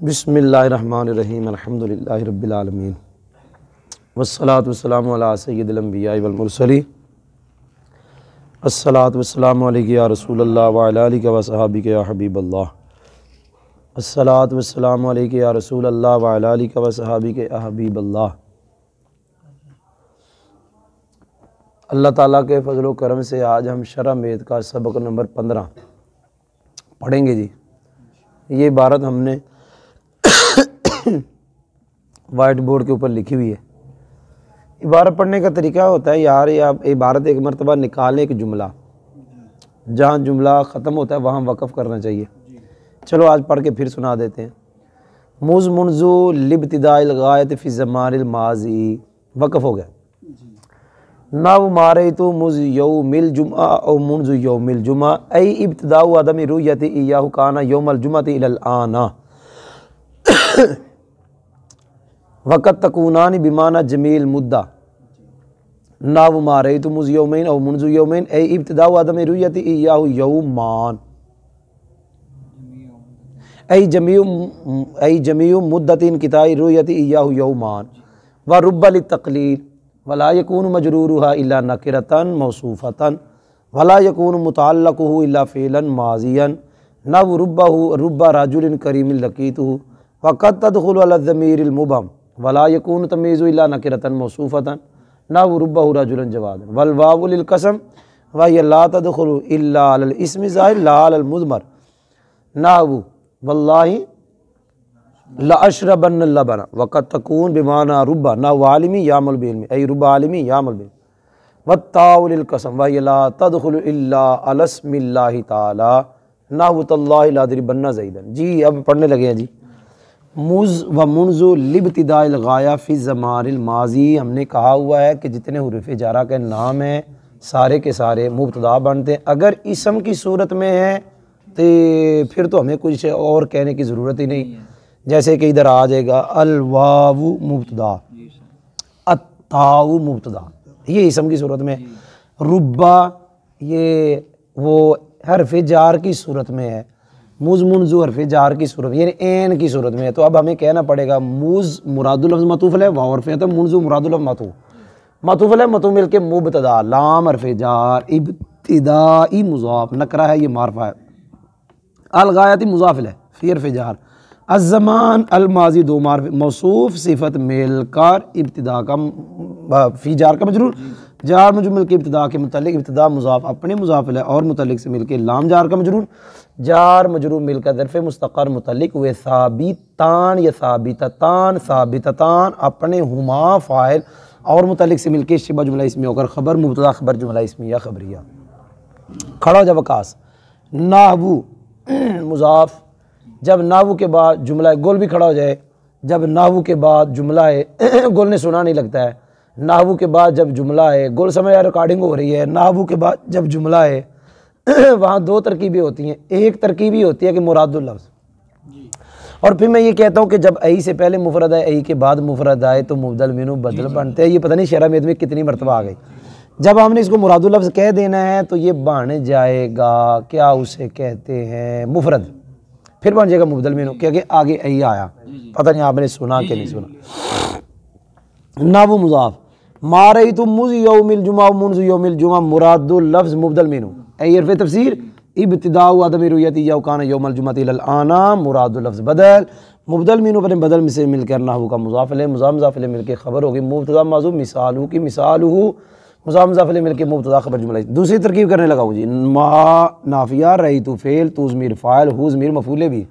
बिस्मिल्लाहिर्रहमानिर्रहीम अल्हम्दुलिल्लाहि रब्बिल आलमीन वस्सलातु वस्सलामु अला सय्यिदिल अंबिया'i वल मुरसलीन अस्सलातु वस्सलामु अलैका या रसूलल्लाह व अला आलिका व सहाबिका या हबीबल्लाह अस्सलातु वस्सलामु अलैका या रसूलल्लाह व अला आलिका व सहाबिका या हबीबल्लाह। अल्लाह ताला के फजल व करम से आज हम शरह मेद का सबक नंबर 15 पढ़ेंगे जी। ये इबारत हमने वाइट बोर्ड के ऊपर लिखी हुई है। इबारत पढ़ने का तरीका होता है यार, ये आप इबारत एक मरतबा निकालें, एक जुमला जहाँ जुमला ख़त्म होता है वहाँ वक़फ़ करना चाहिए। चलो आज पढ़ के फिर सुना देते हैं। मुज़ मुनज़ु लिब्तिदाइल गायत फ़ी ज़मानिल माज़ी, वक़फ़ हो गया। नव मारे तो मुज़ यौमिल जुमा और मुनज़ु यौमिल जुमा ऐ इब्तिदाउ आदमी रुयति इय्याहु काना यौमल जुमअति इलल आना वक़त तकूनानी बिमाना जमील मुद्दा। नव मारे तो मुज़ यौमिन और मुनज़ु यौमिन ऐ इब्तिदाउ आदमी रुयति इय्याहु यौमान ऐ जमीउ मुद्दतिन किताई रुयति इय्याहु यौमान व रुब्बा लित्तक़लील वला यकून मजरूरुहा इल्ला नकिरतन मौसूफतन वला यकून मुतअल्लकुहु इल्ला फ़िअलन माज़ियन नव रुब्बा रजुलिन करीमिन लक़ीतुहु फ़क़द तदख़ुलु अला ज़मीरिल मुबहम वला यकून तमीज़ु इल्ला नकिरतन मौसूफतन नव रुब्बहु रजुलन जवादन वल वावु लिल क़सम व हिय ला तदख़ुलु इल्ला अलल इस्मि ज़ाहिर ला अलल मुज़मर नव वल्लाहि ला अशरबन लबना वक़त तकून बिमाना रुब्बा ना वालिमी यामल बिल्मी ऐ रुब्बा आलिमी यामल बिल वत्ताउ लिल क़सम व हिय ला तदख़ुलु इल्ला अला इस्मिल्लाहि ताला नहु तल्लाहि ला अदरिबन्ना ज़ैदन। जी अब पढ़ने लगे हैं जी। मुज़ व मुनज़ु लिब्तिदाइल गाया फ़ी ज़मानिल माज़ी, हमने कहा हुआ है कि जितने हुरूफ़ जारा के नाम हैं सारे के सारे मुब्तदा बनते हैं। अगर इसम की सूरत में है तो फिर तो हमें कुछ और कहने की ज़रूरत ही नहीं। जैसे कि इधर आ जाएगा अल वावु मुब्तदा अत्ताउ मुब्तदा, ये इसम की सूरत में। रुब्बा ये वो हरफ जार की सूरत में है। मुज़ मुनज़ु हरफ जार की सूरत में, यानी एन की सूरत में है। तो अब हमें कहना पड़ेगा मुज़ मुरादुल लफ्ज़ मतूफ़ है, वाव हरफ है, मुनज़ु मुरादुल लफ्ज़ मतूफ़ है, मतू मिल के मुब्तदा लाम हरफ जार इब्तिदाई मुज़ाफ़ नकरा है, ये मारफा है। अल गायती मुज़ाफ़ है फ़ी हरफ जार अज़्ज़मान अल माज़ी दो मारफ़ मौसूफ़ सिफ़त मिलकर इब्तिदा का फ़ी जार का मजरूर जार मजरूर मिल के इब्तिदा के मुतल्लिक़ इब्तिदा मुज़ाफ़ अपने मुज़ाफ़ है और मुतल्लिक़ से मिलके लाम जार का मजरूर जार मजरूर मिलकर ज़र्फ़ मुस्तक़र मुतल्लिक़ वे साबितान या साबिततान अपने हुमा फ़ाइल और मुतल्लिक़ से मिलके शिबा जुमला इसमी होकर ख़बर मुब्तदा ख़बर जुमला इसमिया ख़बरिया। खड़ा जब वकास नाहवु मुज़ाफ़, जब नाहवु के बाद जुमला गोल भी खड़ा हो जाए, जब नाहवु के बाद जुमला है गोल ने सुना नहीं लगता है। नाहवु के बाद जब जुमला है गोल समय यार रिकॉर्डिंग हो रही है। नाहवु के बाद जब जुमला है वहाँ दो तरकीबें होती हैं। एक तरकीब ही होती है कि मुरादुल लफ्ज़, और फिर मैं ये कहता हूँ कि जब ऐ से पहले मुफरद है ऐ के बाद मुफरद आए तो मुबदल मिन्हु बदल बनते हैं। ये पता नहीं शरह में कितनी मरतबा आ गई। जब हमने इसको मुरादुल लफ्ज़ कह देना है तो ये बन जाएगा, क्या उसे कहते हैं, मुफरद, फिर बन जाएगा मुबदल मिन्हु, क्योंकि आगे ऐ आया। पता नहीं आपने सुना कि नहीं सुना। नावु मुज़ाफ़ मारे तो मुज़ यौमिल जुमा मुनज़ु यौमिल जुमा मुरादुल लफ्ज़ मुबदल मिन्हु ऐ हरफ़ तफ़सीर इब्तिदाउ आदमी रुयति इय्याहु काना यौमल जुमअति इलल आना मुरादुल लफ्ज़ बदल मुबदल मिन्हु अपने बदल में से मिलकर नाहु का मुज़ाफ़ इलैह मुज़ाफ़ इलैह मिलकर ख़बर होगी मुब्तदा माज़ूफ़ मिसालु की मिसालुहु मुज़ाफ़ इलैह मिलकर मुब्तदा ख़बर जुमला। दूसरी तरकीब करने लगा हूँ जी। मा नाफिया रही तो फ़ेल तू ज़मीर फ़ाइल हु ज़मीर मफ़ूले भी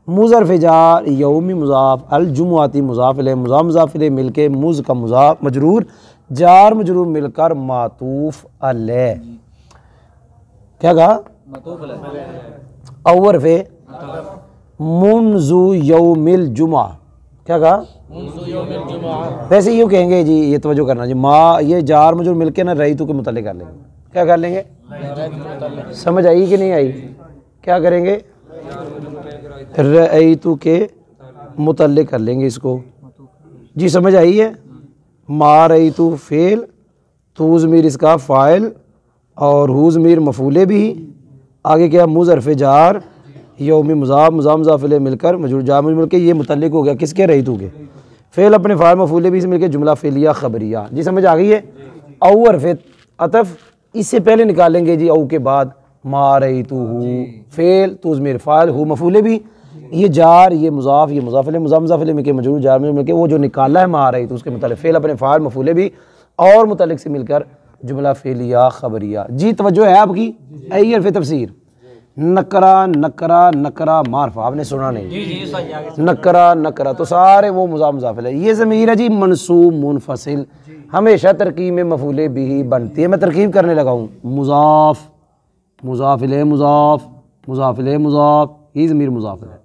मुज़ हरफ़ जार यौमी मुज़ाफ़ अल जुमुआती मुज़ाफ़ इलैह मुज़ाफ़ इलैह मिलके मुज़ का मुज़ाफ़ मजरूर जार मजरूर मिलकर मातूफ़ अलैह, क्या कहा, और फे मुनज़ु यौमिल जुमा, क्या कहा, वैसे यूँ कहेंगे जी, ये तवज्जो करना जी। माँ ये जार मजरूर मिलके ना रईतु के मुतल्लिक़ कर लेंगे। क्या कर लेंगे, समझ आई कि नहीं आई, क्या करेंगे, रईतु के मुतल्लिक़ कर लेंगे इसको। जी समझ आई है। मा रईतु फ़ेल, तू ज़मीर इसका फ़ाइल और हु ज़मीर मफ़ूले भी, आगे क्या मुज़ हरफ़ जार यौमी मुजाफ मुजाफ मुजाफ इलैह मिलकर मजरूर जार मजरूर मिलकर ये मुतल्लिक हो गया किसके रईतू के। फ़ेल अपने फ़ाइल मफ़ूल भी से मिलकर जुमला फ़ेलिया ख़बरिया। जी समझ आ गई है। औ हरफ़ अतफ़ इससे पहले निकालेंगे जी, औ के बाद मा रईतुहू फ़ेल तो ज़मीर फ़ाइल हु मफ़ूल भी, ये जार ये मुजाफ ये मुजाफ इलैह मुजाफ मुजाफ इलैह मिलकर मजरूर जार मजरूर मिलकर वो जो निकाला है मा रईतु उसके मुतालिक फ़ेल अपने फ़ाइल मफ़ूल भी और मुतालिक से मिलकर जुमला फ़ेलिया ख़बरिया। जी तवज्जो है आपकी। ऐ हरफ़ तफ़सीर नकरा नकरा नकरा मारफा आपने सुना नहीं, नकरा नकरा तो सारे वो मुजाफ मुजाफ इलैह। ये ज़मीर है जी मनसूब मुनफसिल, हमेशा तरकीब में मफ़ूल बिही बनती है। मैं तरकीब करने लगा हूँ मुजाफ मुजाफ इलैह मुजाफ मुजाफ इलैह मुजाफ, ये ज़मीर मुजाफ इलैह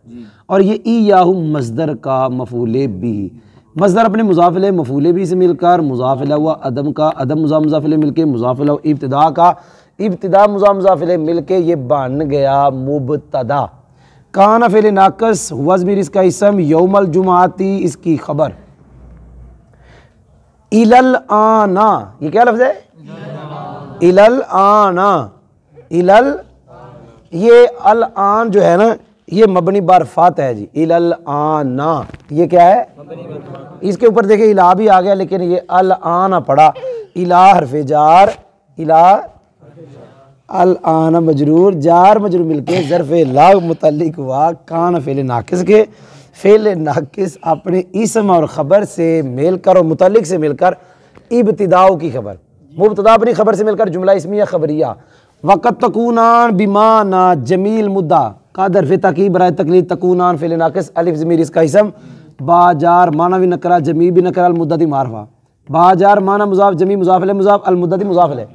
और ये ई याहू मज़दर का मफ़ूल बिही। मज़दर अपने मुजाफ इलैह मफ़ूल बिही से मिलकर मुजाफ इलैह हुआ, अदम का अदम मुजाफ मुजाफ इलैह मिलकर मुजाफ इलैह, इब्तिदा का इब्तिदा मुजाफ मुजाफ इलैह मिलके ये बन गया मुबतदा। काना फ़ेल नाक़िस हुआ ज़मीर इसका इसम, यौमल जुमाती इसकी खबर। इलल आना ये क्या लफ्ज़ है? इलल आना, इलल ये अल आन जो है ना ये मबनी बरफ़ात है जी। इलल आना ये क्या है? इसके ऊपर देखिए इला भी आ गया लेकिन ये अल आना पड़ा। इला हरफ़े जार, इला अल आना मजरूर जार मजरूर मिलके ज़र्फ़े ला मुतल्लिक हुआ कान फ़ेल नाक़िस के। फ़ेल नाक़िस अपने इसम और ख़बर से मिलकर और मुतल्लिक से मिलकर इब्तिदाओ की खबर, मुब्तदा अपनी खबर से मिलकर जुमला इस्मिया ख़बरिया। वक़्त तकूनान बिमाना जमील मुद्दा का दरफ़े ताकीद बराए तकलीद तकूनान फ़ेल नाक़िस अलिफ ज़मीर इसका इसम, बाजार माना भी नकरा जमी भी नकरा अल मुद्दती मारफा। बाजार माना मुज़ाफ़ जमी मुज़ाफ़ इलैह मुज़ाफ़ अल मुद्दती मुज़ाफ़ इलैह,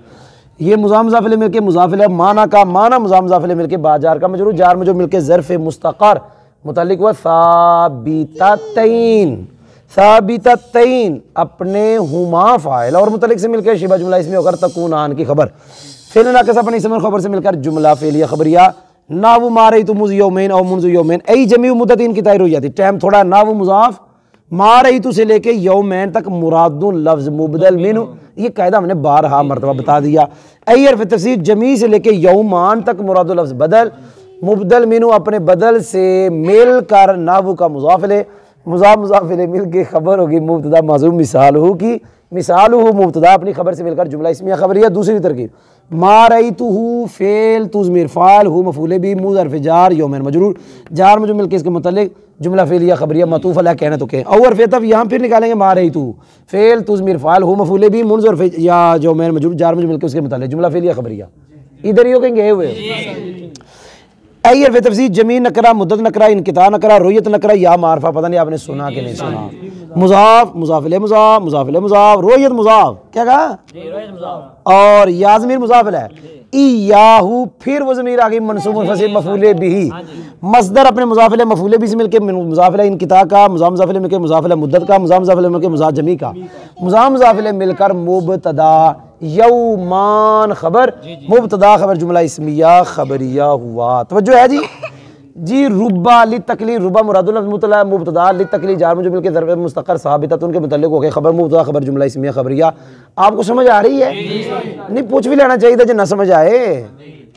ये मुज़ाफ़ मुज़ाफ़ इलैह मिलके मुज़ाफ़ इलैह, माना का माना मुज़ाफ़ मुज़ाफ़ इलैह मिलके बाजार का मजरूर जार मजरूर मिलके ज़र्फ़ मुस्तक़र मुतल्लिक हुआ साबिततैन। साबिततैन अपने हुमा फ़ाइल और मुतल्लिक से मिलकर शिबा जुमला इसमें होकर तकूनान की खबर। फ़ेल नाक़िस अपने इसम और खबर से मिलकर जुमला फ़ेलिया ख़बरिया। नावु मारे तो मुज़ यौमैन और मुंज़ यौमैन ऐ जमी मुद्दतीन की तायीर हो जाती। टाइम थोड़ा नावु मुज़ाफ़ मा रही तो से लेके यौमैन तक मुरादुन लफ्ज़ मुबदल मिन, ये कायदा हमने 12 मरतबा बता दिया। ऐ हरफ़ तफ़सीर जमी से लेके यौमान तक मुरादुल लफ्ज़ बदल मुबदल मिन अपने बदल से मिल कर नावु का मुज़ाफ़ इलैह मुज़ाफ़ मुज़ाफ़ इलैह मिल के खबर होगी मुब्तदा माज़ूम मिसाल हो की मिसाल हो मुब्तदा अपनी खबर से मिलकर जुमला इस्मिया ख़बरिया। दूसरी तरकीब मा रईतुहू फ़ेल तु ज़मीर फ़ाइल हु मफ़ूल बिही मुज़ हरफ़ जार यौमैन मजरूर जार मजरूर मिलके इसके मुतल्लिक जुमला फ़ेलिया ख़बरिया मतूफ़ अलैह कहना तो कहें। और हरफ़ तब यहाँ फिर निकालेंगे मा रईतुहू फ़ेल तु ज़मीर फ़ाइल हु मफ़ूल बिही मुंज़ हरफ़ या यौमैन मजरूर जार मजरूर मिलके उसके मुतल्लिक जुमला फ़ेलिया ख़बरिया। इधर ही हो कहेंगे हुए। ऐ हरफ़ तफ़सीर जमीन नकरा मुद्दत नकरा इनकिता नकरा रोयत नकरा या मारफा, पता नहीं आपने सुना कि नहीं सुना। मुज़ाफ़ मुज़ाफ़ इलैह मुज़ाफ़ मुज़ाफ़ इलैह मुज़ाफ़ रोयत मुज़ाफ़ क्या कहा और या ज़मीर मुज़ाफ़ इलैह इय्याहू फिर वो ज़मीर आ गई मनसूब मुनफ़सिल मफ़ूल बिही। मसदर अपने मुज़ाफ़ इलैह मफ़ूल बिही से मिलके मुज़ाफ़ इलैह इनकिता का मुज़ाफ़ मुज़ाफ़ इलैह मिलके मुज़ाफ़ इलैह मुद्दत का मुज़ाफ़ मुज़ाफ़ इलैह मिलके मुज़ाफ़ जमी का मुज़ाफ़ मुज़ाफ़ इलैह मिलकर मुबतदा यौमान खबर मुबतदा खबर जुमला इस्मिया ख़बरिया हुआ। तवज्जो है जी। जी रुब्बा ली तकलील रुब्बा मुरादुल मुतला मुबतदा ली तकलील जार मुझे मिलके ज़र्फ़ मुस्तक़र साबितत उनके मुतल्लिक़ हो गए खबर मुबतदा खबर जुमला इस्मिया ख़बरिया। आपको समझ आ रही है? नहीं पूछ भी लेना चाहिए था जो ना समझ आए,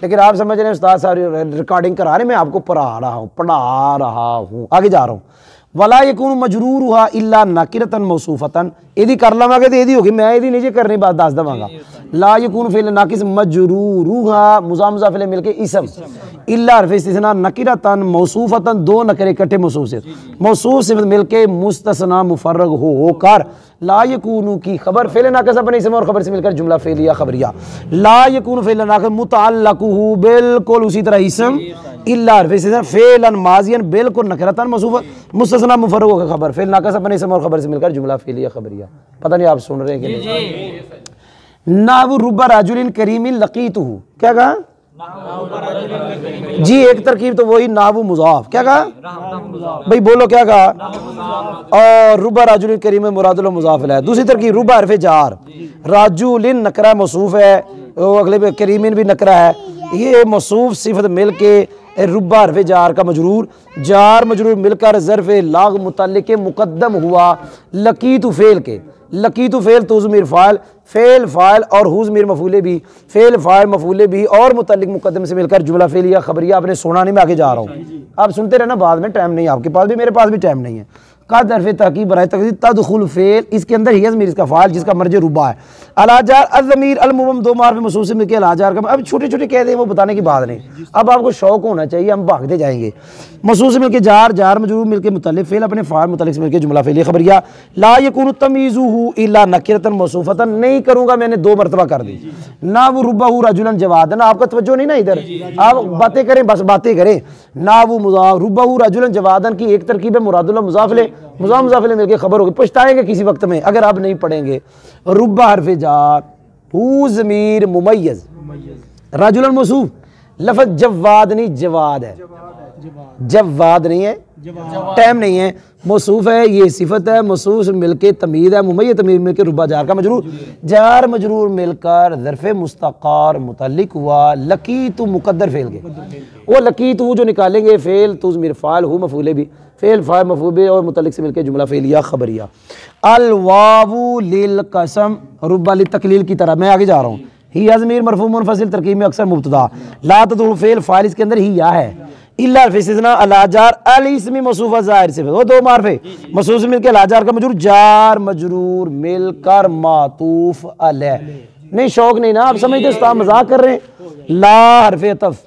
लेकिन आप समझ रहे हैं उस्ताद साहब रिकॉर्डिंग करा रहे, मैं आपको पढ़ा रहा हूँ आगे जा रहा हूँ। वला यकून मजरूर हुआ इल्ला नाकिरतन मौसूफतन यदि कर लवांगे तो यदि होगी, मैं यदि नहीं करनी बात दस दवांगा। ला यकून फ़ेल नाकिस मजरूरुहा मुज़ाफ़ मुज़ाफ़ इलैह मिलके इसम इल्ला हरफ़ इस्तिस्ना नकिरतन मौसूफतन दो नकरे इकट्ठे मौसूफ सिफ़त मिलके मुस्तस्ना मुफ़र्रग होकर ला यकूनु की खबर फ़ेल नाकिस अपने इसम और खबर से मिलकर जुमला फ़ेलिया ख़बरिया। ला यकून फ़ेल नाकिस मुतअल्लिक़ुहु बिल्कुल उसी तरह इसम इल्ला हरफ़ इस्तिस्ना फ़ेलन माज़ियन बिल्कुल नकिरतन मौसूफ़ मुस्तस्ना मुफ़र्रग होकर खबर फ़ेल नाकिस अपने इसम और खबर से मिलकर जुमला फ़ेलिया ख़बरिया। पता नहीं आप सुन रहे हैं कि नहीं। नावु रुब्बा राजुलिन करीमिन लक़ीतुहु क्या कहा जी, एक तरकीब तो वही नावु मुज़ाफ़ क्या कहा भाई बोलो क्या कहा और रुब्बा राजुलिन करीमिन मुरादुल मुज़ाफ़ इलैह। दूसरी तरकीब रुब्बा हरफ़े जार राजुलिन नकरा मौसूफ़ है अगले पे करीमिन भी नकरा है, ये मौसूफ़ सिफ़त मिल के रुब्बा हरफ़े जार का मजरूर जार मजरूर मिलकर ज़र्फ़ लाग मुतल्लिक़ मुक़द्दम हुआ लकीतु फ़ेल के लकी तो फेल तो ज़मीर फ़ाइल, फेल फ़ाइल और हु ज़मीर मफूले भी, फेल फ़ाइल मफूले भी और मुतल्लिक मुकद्दम से मिलकर जुमला फेलिया खबरिया। आपने सोना नहीं, मैं आगे जा रहा हूँ, आप सुनते रहना, बाद में टाइम नहीं, आपके पास भी मेरे पास भी टाइम नहीं है। का दरफ़े ताकीब बराए तकदीर तदखुल फेल, इसके अंदर ही ज़मीर इसका फ़ाइल जिसका मर्ज रुबा है। अलाजार अज़मीर अलमुबम दो मार्फ मसूस में के अलाजार का, अब छोटे छोटे कह दें वो बताने की बात नहीं, अब आपको शौक होना चाहिए, हम भागते जाएंगे। मसूस मिल के जार, जार मजरूर मिल के मुतल्लिक फेल अपने फ़ाइल मुतल्लिक से मिल के जुमला फेलिया खबरिया। ला यकुनु तमीज़ुहु इल्ला नकिरतन मौसूफ़तन, नहीं करूँगा मैंने दो मरतबा कर दी ना, वो रुब्बहु रजुलन जवादन, आपका तवज्जो नहीं ना इधर, आप बातें करें बस बातें करें ना। वो मुज़ाफ रुब्बहु रजुलन जवादन की एक तरकीब है, मुरादुल्लाह मुज़ाफ़िले मुज़ाफ़िले मिलके खबर होगी, पछताएंगे किसी वक्त में अगर आप नहीं पढ़ेंगे। रुब्बा हरफ़े जार, हु ज़मीर मुमय्यज़, रजुलन मौसूफ, लफ़ज़ जवाद नहीं जवाद है, जवाद नहीं है, टाइम नहीं है, मौसूफ है, ये सिफत है, मौसूफ मिलके तमीद है, मुमय्यज़ तमीद मिलके रुब्बा जार का मजरूर, जार मजरूर मिलकर ज़र्फ़े मुस्तक़र मुतल्लिक हुआ लकी तो मुक़द्दर फेल के, वो लकी तो जो निकालेंगे फेल तो ज़मीर फ़ाइल हु मफ़ूले भी, फेल फ़ाइल मफ़ूल भी और मुतल्लिक से मिलके जुमला फेलिया खबरिया। अल वावु लिल कसम रुब्बा लितक़लील की तरह, मैं आगे जा रहा हूँ। ही ज़मीर मरफ़ू मुनफ़सिल तरकीब में अक्सर मुब्तदा, ला तदखुल फेल फ़ाइल इसके अंदर ही या है, इल्ला फिस्ना अलाजार अल इसमी मसूफ़ा ज़ाहिर से, वो दो मार्फे मसूफ़ से मिलके अलाजार का मजरूर, जार मजरूर मिलकर मातूफ़ अलैह। नहीं शौक नहीं ना, आप समझते उस्ताद मजाक कर रहे हैं। ला हरफ़े तफ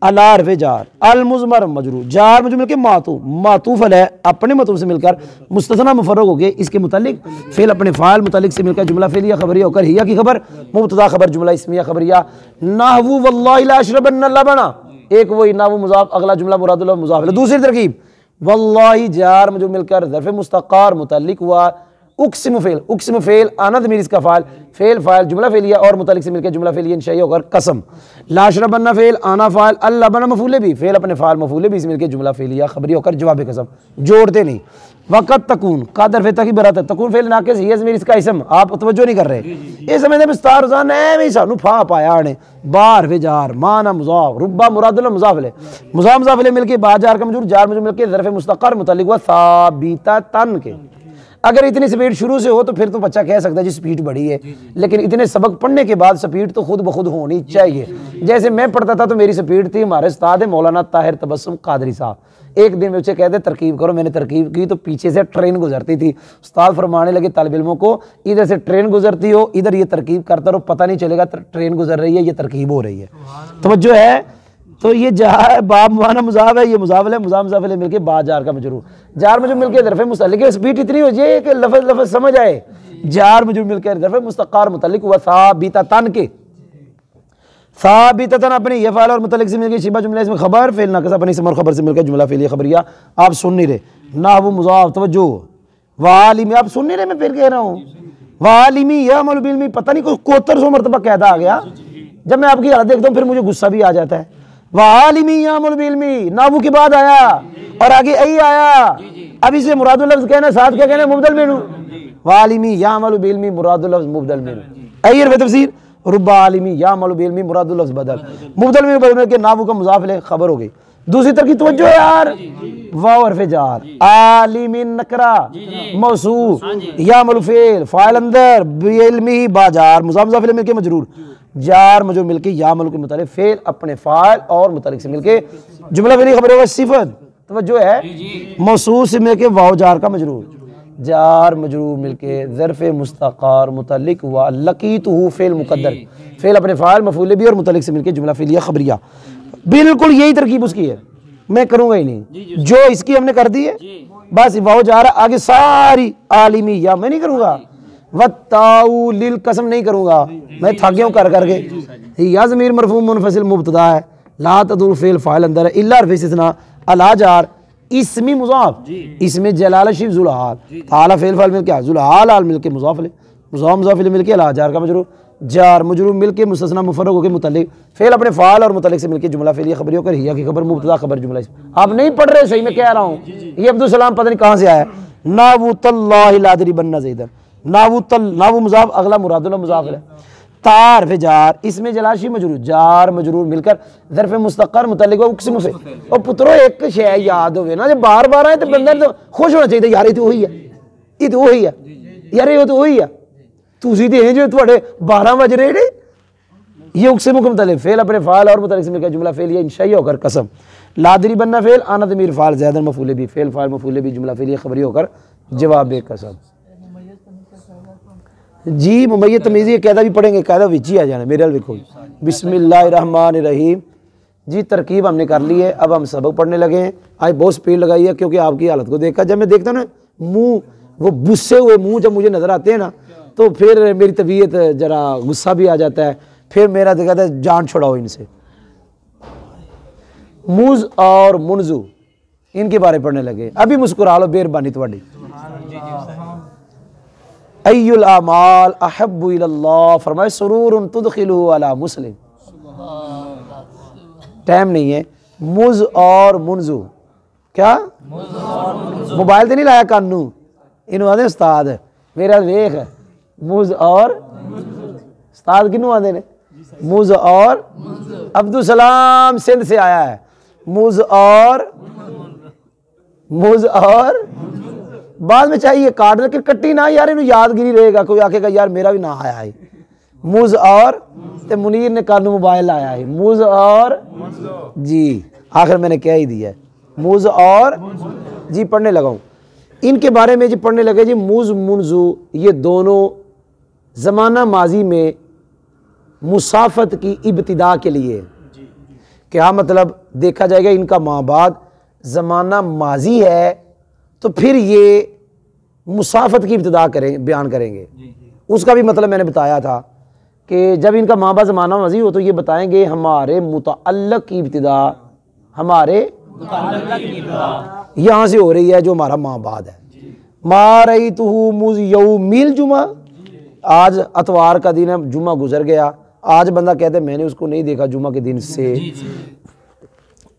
अला हरफ़े जार, अल मुज़मर मजरूर, जार मजरूर मिलके मातूफ़ अलैह अपने मतूफ़ से मिलकर मुस्तसना मुफर्रग हो गए, इसके मुतल्लिक फेल अपने फ़ाइल मुतल्लिक से मिलकर जुमला फेलिया खबरिया होकर हिया की खबर मुब्तदा खबर जुमला इस्मिया खबरिया। नहवु वल्लाहि ला अशरबन्ना लबना, एक वही नावु मुज़ाफ़ अगला जुमला मुरादुल्लाह मुज़ाफ़। दूसरी तरकीब वल्लाहि जार मजरूर मिलकर ज़र्फ़े मुस्तक़र मुतल्लिक हुआ उक़्सिमु फेल आना ज़मीर इसका फ़ाइल, फेल फ़ाइल जुमला फेलिया और मुतल्लिक से मिलकर जुमला फेलिया इंशाई होकर कसम। ला अशरबन्ना फेल आना फ़ाइल, अल लबना मफ़ूले भी, फेल अपने फ़ाइल मफ़ूले भी से मिलकर जुमला फेलिया खबरी होकर जवाब कसम, जोड़ते नहीं। वक़्त तकून का दरफ़े तकी बरात है, तकून फेल नाक़िस ये ज़मीर इसका इसम, आप तवज्जो नहीं कर रहे, ये समझते मुस्तार रुज़ान है मैं सानू फा पाया ने बार वे जार माना मुज़ाफ़ रुब्बा मुरादुल्लाह मुज़ाफ़िले मुज़ाफ़िले मिलके बा जार का मजरूर, जार मजरूर मिलके ज़र्फ़े मुस्तक़र मुतल्लिक हुआ साबिता तन के। अगर इतनी स्पीड शुरू से हो तो फिर तो बच्चा कह सकता है जी स्पीड बढ़ी है, लेकिन इतने सबक पढ़ने के बाद स्पीड तो खुद ब खुद होनी चाहिए। जैसे मैं पढ़ता था तो मेरी स्पीड थी, हमारे उस्ताद है मौलाना ताहिर तबस्सुम कादरी साहब, एक दिन मुझे कहते तरकीब करो, मैंने तरकीब की तो पीछे से ट्रेन गुजरती थी, उस्ताद फरमाने लगे तालिब इल्मों को इधर से ट्रेन गुजरती हो, इधर ये तरकीब करता रहो, पता नहीं चलेगा ट्रेन गुजर रही है, ये तरकीब हो रही है। तो जो है तो ये जार बाब माना मुज़ाफ़ है, ये मुज़ाफ़िल है, मुज़ाफ़िल मिलके बा जार का मजरूर, जार मजरूर मिलके ज़र्फ़े मुस्तक़िल, लेकिन स्पीड इतनी हो जाए कि लफ़ज़ समझ आए। जार मजरूर मिलके ज़र्फ़े मुस्तक़र मुतल्लिक हुआ साबिततन के, साबिततन अपने ये फ़ाइल और मुतल्लिक से मिलके शिबा जुमला इसमें खबर फेल नाक़िस अपनी इसम और खबर से मिलकर जुमला फेलिया खबरिया। आप सुन नहीं रहे नाहवु मुज़ाफ़ तवज्जो वालिमी, आप सुन नहीं रहे, मैं फिर कह रहा हूँ वालिमी यअमलु बिल्मी, पता नहीं कोई 7100 मरतबा कहता आ गया, जब मैं आपकी हालत देखता हूँ फिर मुझे गुस्सा भी आ जाता है। वालिमी यामुल बिल्मी नावू के बाद आया और आगे आई आया, अब इसे मुरादुल लफ्ज़ कहना, साथ क्या कहना मुबदल मिनु, वालिमी यामुल बिल्मी मुरादुल लफ्ज़ मुबदल मिनु। अय्यर वे तफसीर रुब्बा आलिमी यामुल बिल्मी मुरादुल लफ्ज़ बदल, मुबदल मिनु बदल के नावू का मुज़ाफ़िल है खबर हो गई। दूसरी तरकीब तवज्जो यार, वाव हरफ़े जार आलिमिन नकरा मौसूफ यामुल फेल फ़ाइल अंदर बिल्मी बाजार मुज़ाफ़िल मिलके मजरूर, जार मजरूर मिलके यामुल के मुतालिक फेल अपने फ़ाइल और मुतालिक से मिलके जुमला फेली खबर होगा सिफत तवज्जो है, मौसूफ से मिलके वाव जार का मजरूर, जार मजरूर मिलके ज़र्फ़े मुस्तक़र मुतल्लिक हुआ लकीतुहु फेल मुक़द्दर, फेल अपने फ़ाइल मफ़ूले भी और मुतल्लिक से मिलके जुमला फेलिया खबरिया। बिल्कुल यही तरकीब उसकी है, मैं करूँगा ही नहीं, जो इसकी हमने कर दी है बस वाव जार आगे सारी आलिमी या मैं नहीं करूँगा, वत्ताउ लिल कसम नहीं करूँगा, मैं थक गया हूँ कर करके। या ज़मीर मरफ़ू मुनफ़सिल मुब्तदा है, ला तदुल फेल फ़ाइल अंदर है, इल्ला हरफ़ इस्तिस्ना अला जार इसमी मुज़ाफ़, इसमें जलाल शिव ज़ुलहाल ताला फेल फ़ाइल मिल क्या ज़ुलहाल आल मिल के मुज़ाफ़िल मुज़ाफ़िल मिल के अला जार का मजरूर, जार मजरूर मिल के मुस्तस्ना मुफ़र्रग होकर मुतल्लिक फेल अपने फ़ाइल और मुतल्लिक से मिलके जुमला फेलिया खबरियों कर हिया की खबर मुब्तदा खबर जुमला। आप नहीं पढ़ रहे सही, मैं कह रहा हूँ ये अब्दुल सलाम पता नहीं कहाँ से आया। नावु तल्लाहि ला अदरिबन्ना ज़ैदन, नावु मुज़ाफ़ अगला मुरादुल्लाह मुज़ाफ़िल है, तार फे जार इसमें जलाशी मजरूर, जार मजरूर मिलकर ज़र्फ़े मुस्तक़र मुतल्लिक उक़्सिमु से। और पुत्रो एक शय याद होवे ना, जब बार बार आए तो बंदा तो खुश होना चाहिए यार, ये तो वही है, ये तो वही है, यार ये तो वही है तुसी दे जो थोड़े 12 बज रहे ने ये उकसे मुतल्लिक फेल अपने फाल और मुतल्लिक से मिलकर जुमला फेल या इंशाई होकर कसम लादरी बनना फेल आना तमीर फाल ज़्यादा मफूले भी फेल फाल मफूले भी जुमला फेल ये खबरी होकर जवाब कसम। जी मुमय्यज़ तमीज़ ये कायदा भी पढ़ेंगे कायदा विच ही आ जाना मेरे देखो बिस्मिल्लाहिर्रहमानिर्रहीम। जी तरकीब हमने कर ली है अब हम सबक पढ़ने लगे हैं। आज बहुत स्पीड लगाई है क्योंकि आपकी हालत को देखा जब मैं देखता हूँ ना मुँह वो बुस्से हुए मुँह जब मुझे नज़र आते हैं ना तो फिर मेरी तबीयत ज़रा गुस्सा भी आ जाता है फिर मेरा तो कहता है जान छुड़ाओ इनसे। मुज़ और मुनजू इनके बारे पढ़ने लगे अभी मुस्कुरा लो बेरबानी थोड़ी। अय्युल आमाल अहब्बु इलल्लाह फरमाए सुरूरुन तुदखिलुहु अला मुस्लिम। टाइम नहीं है। मुज़ और मुनजू क्या मोबाइल तो नहीं लाया कानू इन्हों आते उस्ताद मेरा वेख मुज़ और उस्ताद किनू आते ने मुज़ और अब्दुल सलाम सिंध से आया है मुज़ और बाद में चाहिए काट लेकिन कट्टी ना यार इन्हें यादगिरी रहेगा कोई आखेगा यार मेरा भी ना आया है मुज़ और ते मुनीर ने कानू मोबाइल आया है मुज़ और जी आखिर मैंने कह ही दिया है मुज़ और जी पढ़ने लगाऊं इनके बारे में जी पढ़ने लगे जी मुज़ मुनजू ये दोनों ज़माना माजी में मुसाफत की इब्तिदा के लिए क्या मतलब देखा जाएगा इनका माँ बाद ज़माना माजी है तो फिर ये मुसाफत की इब्तिदा करें बयान करेंगे उसका भी मतलब मैंने बताया था कि जब इनका माँ बाद ज़माना माजी हो तो ये बताएंगे हमारे मुतअल्लक़ की इब्तिदा हमारे यहाँ से हो रही है जो हमारा माँ बाद है। मारई तो मुझ यौमिल जुमा आज अतवार का दिन है जुमा गुजर गया आज बंदा कहते मैंने उसको नहीं देखा जुमा के दिन से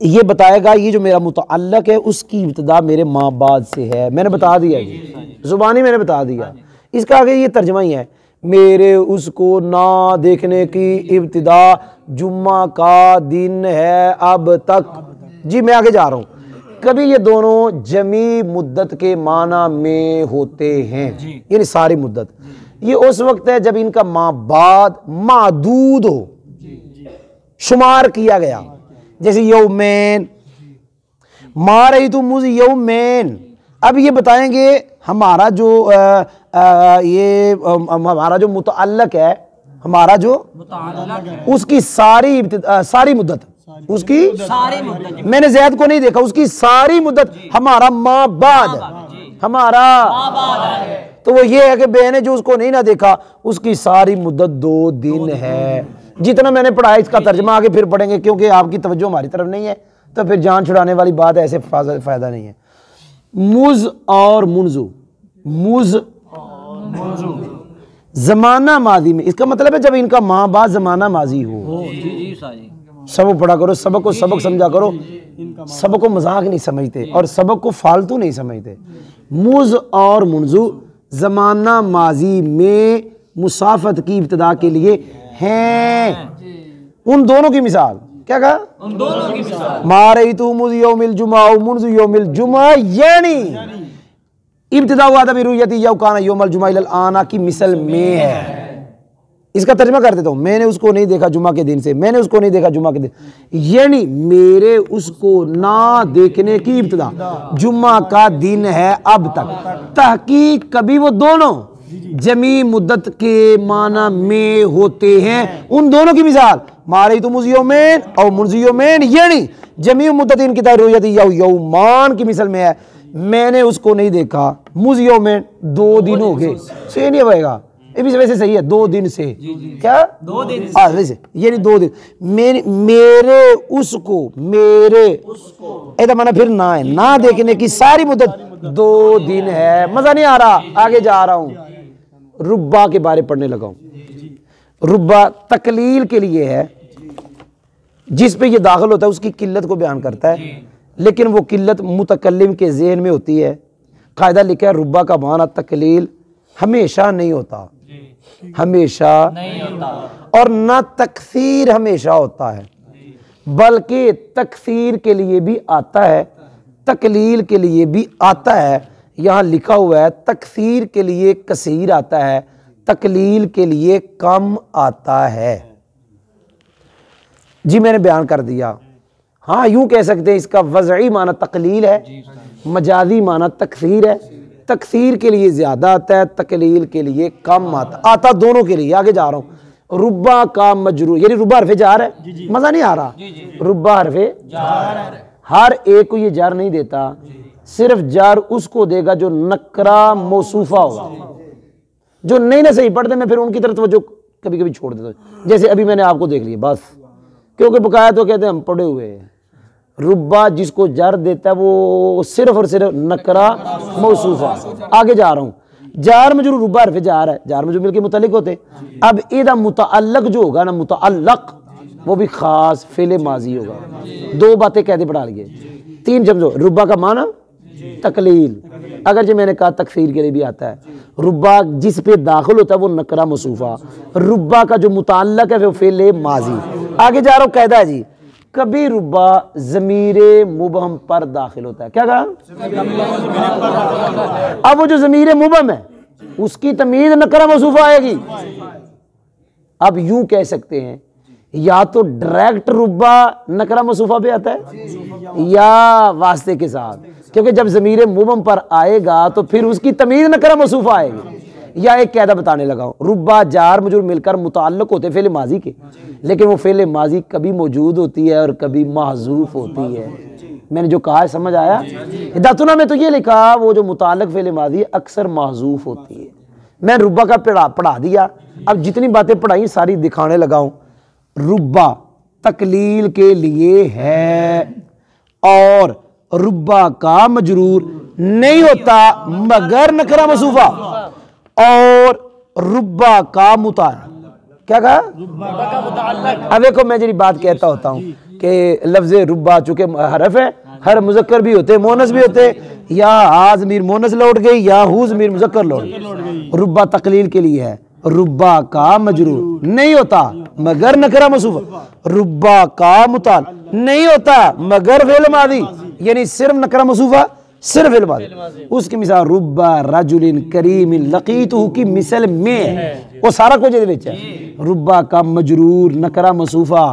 ये बताएगा ये जो मेरा मुतअल्लक़ है उसकी इब्तिदा मेरे माँ बाद से है मैंने बता दिया जी ज़ुबानी मैंने बता दिया। इसका आगे ये तर्जमा ही है मेरे उसको ना देखने की इब्तिदा जुम्मा का दिन है अब तक। जी मैं आगे जा रहा हूँ कभी ये दोनों जमी मुद्दत के माना में होते हैं यानी सारी मुद्दत ये उस वक्त है जब इनका माँ बाद मादूद हो शुमार किया गया जैसे यौमैन मारई तो मुझ यौमैन। अब ये बताएंगे हमारा जो हमारा जो मुतअल्लक़ है हमारा जो उसकी सारी मुद्दत उसकी सारी मुद्दत मैंने ज़ैद को नहीं देखा उसकी सारी मुद्दत हमारा माँ बाद हमारा तो वो ये है कि बहने जो उसको नहीं ना देखा उसकी सारी मुद्दत 2 दिन है। जितना मैंने पढ़ा है इसका तर्जमा आगे फिर पढ़ेंगे क्योंकि आपकी तवज्जो हमारी तरफ नहीं है तो फिर जान छुड़ाने वाली बात ऐसे फ़ायदा नहीं है। मुज़ और मुनजू मुज़ ज़माना माजी में इसका मतलब है जब इनका माँ बाद ज़माना माजी हो। सबक पढ़ा करो सबक को सबक समझा करो सबक को मजाक नहीं समझते और सबक को फालतू नहीं समझते। मुज़ और मुनजू ज़माना माजी में मुसाफत की इब्तिदा के लिए हैं। उन दोनों की मिसाल क्या कहा उन दोनों की मिसाल मारई तू मुझ यौमिल जुमा मुनजू यौमिल जुमा यानी इब्तिदा हुआ था बिरुयती यौकाना यौमल जुमा इलल आना की मिसल में है। इसका तर्जुमा कर देता हूँ मैंने उसको नहीं देखा जुमा के दिन से मैंने उसको नहीं देखा जुमा के दिन यानी मेरे उसको ना देखने की इब्तिदा जुम्मा का दिन है अब तक। तहकीक कभी वो दोनों जमी मुद्दत के माना में होते हैं। उन दोनों की मिसाल मारे तो मुजियोमेन और मुजियोमेन यानी जमी मुद्दत इनकी तरुयती यौमान की मिसल में है मैंने उसको नहीं देखा मुजियोमेन 2 दिन हो गए से नहीं होएगा ये भी वैसे सही है 2 दिन से क्या 2 दिन वैसे ये नहीं 2 दिन मेरे उसको ऐसा माना फिर ना है ना देखने की सारी मुद्दत 2 दिन है। मजा नहीं आ रहा आगे जा रहा हूं। रुब्बा के बारे पढ़ने लगा हूं। रुब्बा तकलील के लिए है जिस पे ये दाखिल होता है उसकी किल्लत को बयान करता है लेकिन वो किल्लत मुतकल्लिम के ज़हन में होती है। कायदा लिखा है रुब्बा का माना तकलील हमेशा नहीं होता हमेशा नहीं होता और ना तकसीर हमेशा होता है बल्कि तकसीर के लिए भी आता है तकलील के लिए भी आता है। यहाँ लिखा हुआ है तकसीर के लिए कसीर आता है, तकलील के लिए कम आता है। जी मैंने बयान कर दिया। हाँ यूं कह सकते हैं इसका वज़ई माना तकलील है, मजाजी माना तकसीर है। तकसीर के लिए ज्यादा आता है, तकलील के लिए कम आता दोनों के लिए। आगे जा रहा हूँ। रुब्बा का मजरूर, यानी रुब्बा हरफे जार है, मजा नहीं आ रहा। रुब्बा हरफे हर एक को ये जार नहीं देता, सिर्फ जार उसको देगा जो नकरा मौसूफा होगा। जो नहीं ना सही पढ़ते मैं फिर उनकी तरफ तवज्जो कभी कभी छोड़ देता हूँ। जैसे अभी मैंने आपको देख लिया बस, क्योंकि बकाया तो कहते हैं हम पढ़े हुए हैं। रुब्बा जिसको जार देता है वो सिर्फ और सिर्फ नकरा मौसूफा। आगे जा रहा हूँ। जार मजरूर रुब्बा हरफे जार है, जार मजरूर मिलके मुतल्लिक होते। अब इदा मुतअल्लक जो होगा ना, मुतअल्लक वो भी खास फेले माजी होगा। दो बातें कहते पढ़ा लिए, तीन समझो। रुब्बा का माना तकलील, अगर जो मैंने कहा तकसीर के लिए भी आता है। रुब्बा जिस पे दाखिल होता है वो नकरा मसूफा। रुब्बा का जो मुताल्लक है वो फेले माजी। आगे जा रहा हूँ, कायदा है जी। कभी रुब्बा ज़मीरे मुबहम पर दाखिल होता है। क्या कहा? अब वो जो ज़मीरे मुबहम है उसकी तमीज़ नकरा मसूफा आएगी। अब यूं कह सकते हैं या तो डायरेक्ट रुब्बा नकरा मसूफा पे आता है या वास्ते के साथ, क्योंकि जब ज़मीरे मुबहम पर आएगा तो फिर उसकी तमीज़ नकरा मसूफा आएगी। या एक कायदा बताने लगा हूं, रुब्बा जार मजरूर मिलकर मुताल्लिक होते फेले माजी के, लेकिन वो फेले माजी कभी मौजूद होती है और कभी महजूफ होती है। मैंने जो कहा है समझ आया? हिदायतुन्ना में तो ये लिखा वो जो मुताल्लिक फेले माजी अक्सर महजूफ होती है। मैं रुब्बा का पढ़ा दिया, अब जितनी बातें पढ़ाई सारी दिखाने लगा हूं। रुब्बा तकलील के लिए है और रुब्बा का मजरूर नहीं होता मगर नकरा मसूफा, और रुब्बा का मुताल्लिक। क्या कहा? अब देखो मैं जी बात कहता होता हूँ कि लफ्ज़ रुब्बा चूंकि हरफ है, हर मुज़क्कर भी होते मोनस भी होते, या आज मीर मोनस लौट गई या हुज मीर मुज़क्कर लौट गई। रुब्बा तकलील के लिए है, रुब्बा का मजरूर नहीं होता मगर नकरा मसूफा। रुब्बा का मुताल्लिक नहीं होता मगर फेल मादी, यानी सिर्फ नकरा मसूफा सिर्फ फेल मादी। उसकी मिसाल रुब्बा रजुलिन करीमिन लकीतहु की मिसल में वो सारा कुछ है। रुब्बा का मजरूर नकरा मसूफा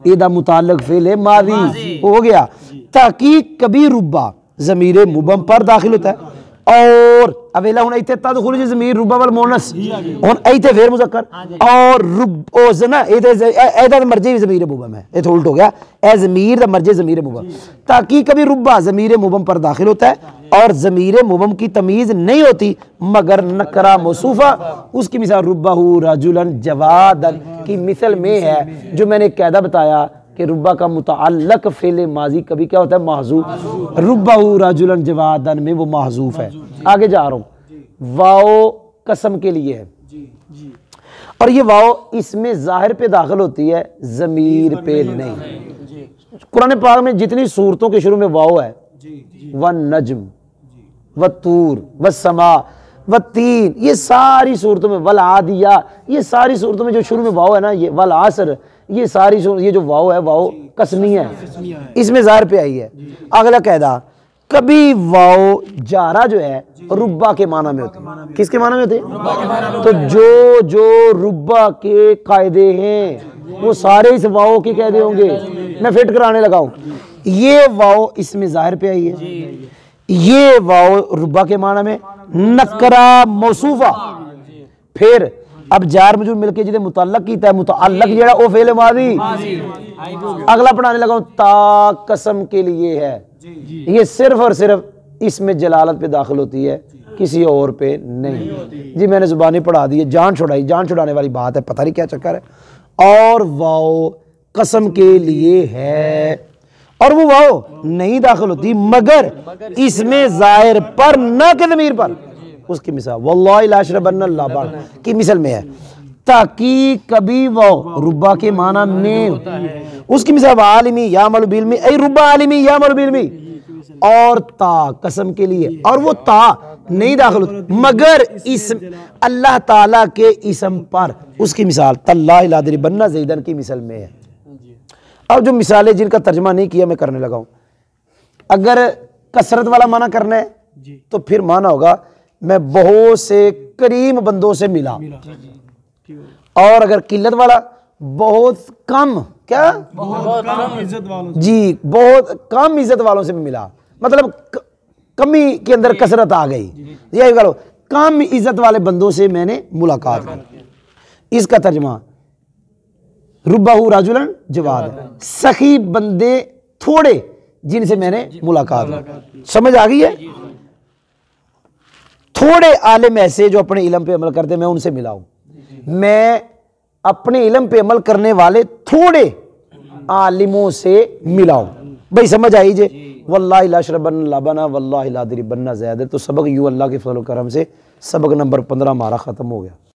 इदा मुताल्लिक फेल मादी हो गया। ताकि कभी रुब्बा ज़मीरे मुबहम पर दाखिल होता है और अवेला हुन इथे तदखुल ज़मीर रुब्बा वल मोनस हुन इथे फिर मुज़क्कर और रुब ओ जना इथे एदा मर्जी ज़मीर मुबहम है, ये तो उल्ट हो गया। ए ज़मीर दा मर्जी ज़मीर मुबहम। ताकि कभी रुब्बा ज़मीर मुबहम पर दाखिल होता है और ज़मीर मुबहम की तमीज़ नहीं होती मगर नकरा मौसूफा। उसकी मिसाल रुब्बाहु रजुलन जवादन की मिसल में है, जो मैंने कायदा बताया कि रुब्बा का मुताल्लक फेले माजी कभी क्या होता है महजूफ। रुब्बाहु रजुलन जवादन में वो महजूफ है। आगे जा रहा हूँ। वाओ कसम के लिए है और ये वाओ इसमें जाहिर पे दाखिल होती है, ज़मीर पे नहीं। कुरान पाक में जितनी सूरतों के शुरू में वाओ है, व नज्म व तूर व समा व तीन, ये सारी सूरतों में वल आदिया, ये सारी सूरतों में जो शुरू में वाओ है ना, ये वल आसर, ये सारी ये जो वाओ है वाओ कसमिया है, इसमें ज़ाहिर पे आई है। अगला कायदा, कभी वाओ जारा जो है रुब्बा के माना में होती है। किसके माना में होती है? तो जो जो रुब्बा के कायदे हैं वो सारे इस वाओ के कायदे होंगे। मैं फिट कराने लगा हूँ। ये वाओ इसमें ज़ाहिर पे आई है, ये वाओ रुब्बा के माना में नकरा मौसूफा। फिर अब जार मजरूर मिलके जिसे मुताल्लक कीता है, मुताल्लक जेड़ा ओ फेल मादी। अगला पढ़ाने लगा हूं, ता कसम के लिए है, ये सिर्फ और सिर्फ इसमें जलालत पे दाखिल होती है, किसी और पे नहीं। जी मैंने जुबानी पढ़ा दी है, जान छुड़ाई, जान छुड़ाने वाली बात है, पता नहीं क्या चक्कर है। और वाओ कसम के लिए है और वो वाओ नहीं दाखिल होती मगर इसमें जाहिर पर न के ज़मीर पर। उसकी मिसाल वल्लाहि ला अशरबन्ना लाबान की मिसाल में है। ताकि कभी वो रुब्बा के माना में, उसकी मिसाल आलिमी यामल बिल्मी, ऐ रुब्बा आलिमी यामल बिल्मी। और ता कसम के लिए, और वो ता नहीं दाखिल होती मगर इस अल्लाह ताला के इसम पर। उसकी मिसाल तल्लाहि ला अदरिबन्ना ज़ैदन की मिसाल में है। अब जो मिसालें जिनका तर्जमा नहीं किया मैं करने लगा हूं। अगर कसरत वाला माना करना है तो फिर माना होगा मैं बहुत से करीम बंदों से मिला। और अगर किल्लत वाला बहुत कम, क्या बहुत कम इज्जत वालों जी, बहुत कम इज्जत वालों से मिला, मतलब कमी के अंदर कसरत आ गई, यही कहो कम इज्जत वाले बंदों से मैंने मुलाकात की। इसका तर्जमा रुब्बाहू राजुलन जवाद, सखी बंदे थोड़े जिनसे मैंने मुलाकात की। समझ आ गई है? थोड़े आलिम ऐसे जो अपने इल्म पे अमल करते, मैं उनसे मिला हूं। मैं अपने इल्म पे अमल करने वाले थोड़े आलिमों से मिला हूं। भाई समझ आई जे? वल्लाहि ला अशरबन लबना वल्लाहि ला अदरिबन्ना ज़ैद। तो सबक यूं अल्लाह के फज़ल व करम से सबक नंबर 15 हमारा ख़त्म हो गया।